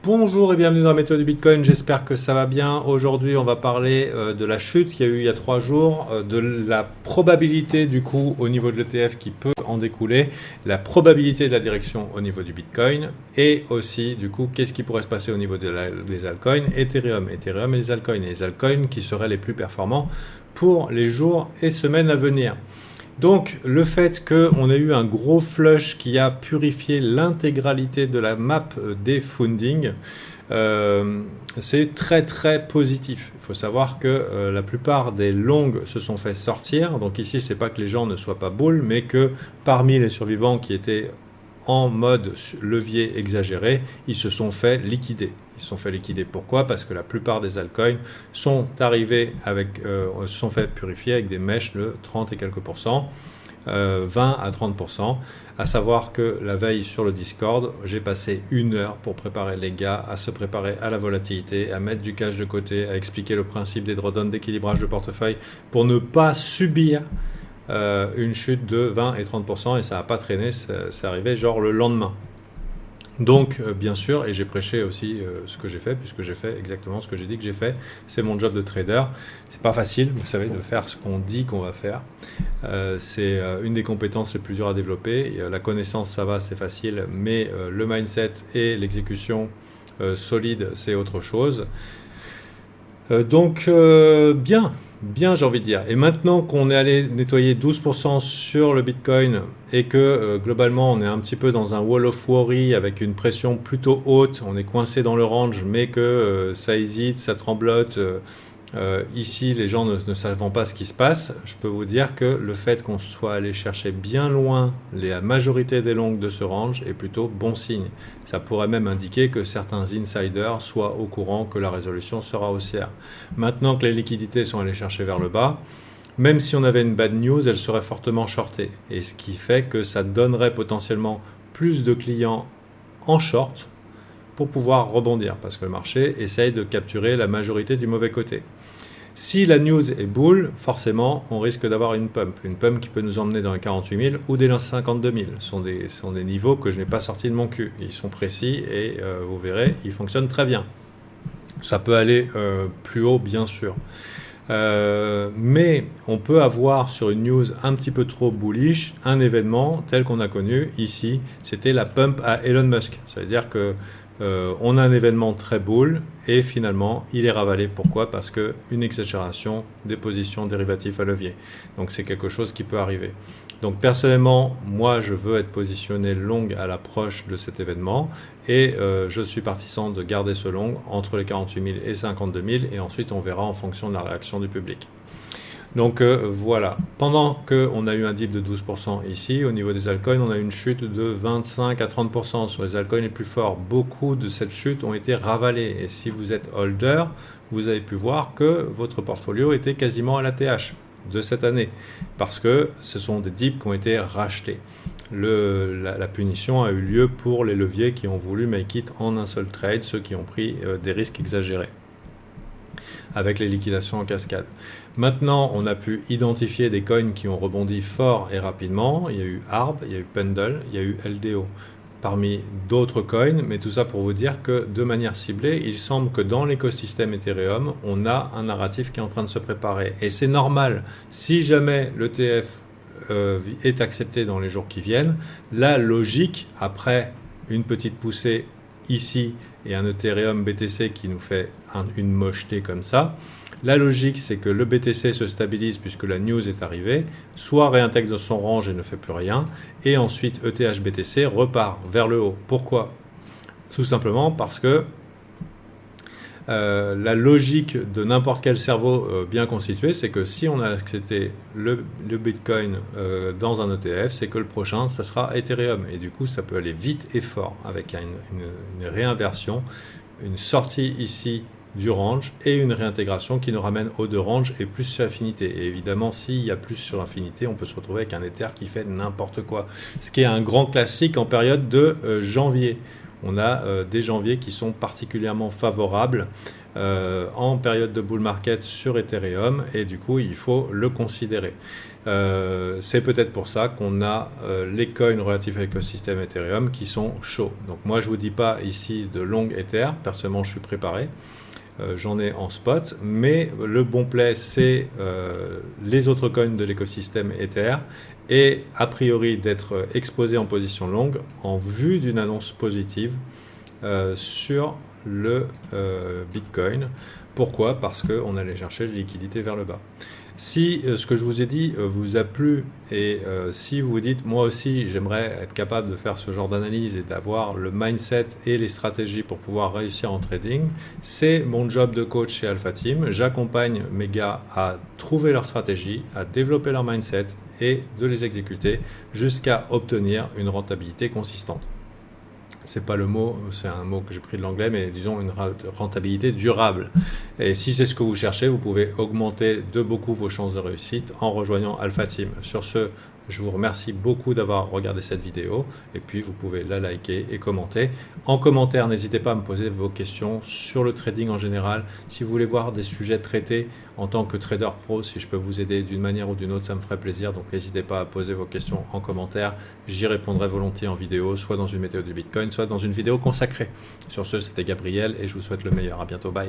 Bonjour et bienvenue dans la méthode du Bitcoin, j'espère que ça va bien. Aujourd'hui on va parler de la chute qu'il y a eu il y a 3 jours, de la probabilité du coup au niveau de l'ETF qui peut en découler, la probabilité de la direction au niveau du Bitcoin et aussi du coup qu'est-ce qui pourrait se passer au niveau des altcoins, Ethereum et les altcoins qui seraient les plus performants pour les jours et semaines à venir. Donc le fait qu'on ait eu un gros flush qui a purifié l'intégralité de la map des fundings, c'est très très positif. Il faut savoir que la plupart des longs se sont fait sortir. Donc ici, c'est pas que les gens ne soient pas bulls, mais que parmi les survivants qui étaient en mode levier exagéré, ils se sont fait liquider. Ils se sont fait liquider. Pourquoi? Parce que la plupart des altcoins sont arrivés se sont fait purifier avec des mèches de 30 et quelques pourcents, 20 à 30%. À savoir que la veille sur le Discord, j'ai passé 1 heure pour préparer les gars à se préparer à la volatilité, à mettre du cash de côté, à expliquer le principe des drawdowns d'équilibrage de portefeuille pour ne pas subir une chute de 20 et 30% et ça n'a pas traîné, c'est arrivé genre le lendemain. Donc bien sûr, et j'ai prêché aussi ce que j'ai fait, puisque j'ai fait exactement ce que j'ai dit que j'ai fait, c'est mon job de trader. C'est pas facile, vous savez, de faire ce qu'on dit qu'on va faire. C'est une des compétences les plus dures à développer. Et, la connaissance, ça va, c'est facile, mais le mindset et l'exécution solide, c'est autre chose. Donc bien j'ai envie de dire. Et maintenant qu'on est allé nettoyer 12% sur le Bitcoin et que globalement on est un petit peu dans un wall of worry avec une pression plutôt haute, on est coincé dans le range mais que ça hésite, ça tremblote. Ici les gens ne savent pas ce qui se passe, je peux vous dire que le fait qu'on soit allé chercher bien loin la majorité des longs de ce range est plutôt bon signe. Ça pourrait même indiquer que certains insiders soient au courant que la résolution sera haussière. Maintenant que les liquidités sont allées chercher vers le bas, même si on avait une bad news, elle serait fortement shortée. Et ce qui fait que ça donnerait potentiellement plus de clients en short pour pouvoir rebondir, parce que le marché essaye de capturer la majorité du mauvais côté. Si la news est bull, forcément, on risque d'avoir une pump qui peut nous emmener dans les 48 000 ou des 52 000. Ce sont des niveaux que je n'ai pas sortis de mon cul. Ils sont précis et vous verrez, ils fonctionnent très bien. Ça peut aller plus haut, bien sûr. Mais on peut avoir sur une news un petit peu trop bullish un événement tel qu'on a connu ici. C'était la pump à Elon Musk. Ça veut dire que on a un événement très bull et finalement il est ravalé. Pourquoi? Parce qu'une exagération des positions dérivatives à levier. Donc c'est quelque chose qui peut arriver. Donc personnellement, moi je veux être positionné long à l'approche de cet événement et je suis partisan de garder ce long entre les 48 000 et 52 000 et ensuite on verra en fonction de la réaction du public. Donc voilà, pendant qu'on a eu un dip de 12% ici, au niveau des altcoins, on a eu une chute de 25 à 30% sur les altcoins les plus forts. Beaucoup de cette chute ont été ravalées. Et si vous êtes holder, vous avez pu voir que votre portfolio était quasiment à la TH de cette année. Parce que ce sont des dips qui ont été rachetés. La punition a eu lieu pour les leviers qui ont voulu make it en un seul trade, ceux qui ont pris des risques exagérés avec les liquidations en cascade. Maintenant, on a pu identifier des coins qui ont rebondi fort et rapidement. Il y a eu ARB, il y a eu Pendle, il y a eu LDO, parmi d'autres coins, mais tout ça pour vous dire que de manière ciblée, il semble que dans l'écosystème Ethereum, on a un narratif qui est en train de se préparer. Et c'est normal, si jamais l'ETF est accepté dans les jours qui viennent, la logique, après une petite poussée ici et un Ethereum BTC qui nous fait une mocheté comme ça, la logique c'est que le BTC se stabilise puisque la news est arrivée, soit réintègre dans son range et ne fait plus rien, et ensuite ETH BTC repart vers le haut. Pourquoi? Tout simplement parce que la logique de n'importe quel cerveau bien constitué, c'est que si on a accepté le Bitcoin dans un ETF, c'est que le prochain, ça sera Ethereum. Et du coup, ça peut aller vite et fort avec une réinversion, une sortie ici du range et une réintégration qui nous ramène au de range et plus sur affinité. Et évidemment, s'il y a plus sur affinité, on peut se retrouver avec un Ether qui fait n'importe quoi. Ce qui est un grand classique en période de janvier, on a des janviers qui sont particulièrement favorables en période de bull market sur Ethereum, et du coup il faut le considérer. C'est peut-être pour ça qu'on a les coins relatifs à l'écosystème Ethereum qui sont chauds. Donc moi je vous dis pas ici de long Ether, personnellement je suis préparé. J'en ai en spot, mais le bon play c'est les autres coins de l'écosystème Ether, et a priori d'être exposé en position longue en vue d'une annonce positive sur le Bitcoin. Pourquoi? Parce qu'on allait chercher de liquidité vers le bas. Si ce que je vous ai dit vous a plu, et si vous vous dites moi aussi j'aimerais être capable de faire ce genre d'analyse et d'avoir le mindset et les stratégies pour pouvoir réussir en trading, c'est mon job de coach chez Alpha Team. J'accompagne mes gars à trouver leur stratégie, à développer leur mindset et de les exécuter jusqu'à obtenir une rentabilité consistante. C'est pas le mot, c'est un mot que j'ai pris de l'anglais, mais disons une rentabilité durable. Et si c'est ce que vous cherchez, vous pouvez augmenter de beaucoup vos chances de réussite en rejoignant Alpha Team. Sur ce, je vous remercie beaucoup d'avoir regardé cette vidéo, et puis vous pouvez la liker et commenter. En commentaire, n'hésitez pas à me poser vos questions sur le trading en général. Si vous voulez voir des sujets traités en tant que trader pro, si je peux vous aider d'une manière ou d'une autre, ça me ferait plaisir. Donc n'hésitez pas à poser vos questions en commentaire. J'y répondrai volontiers en vidéo, soit dans une météo du Bitcoin, soit dans une vidéo consacrée. Sur ce, c'était Gabriel et je vous souhaite le meilleur. À bientôt, bye.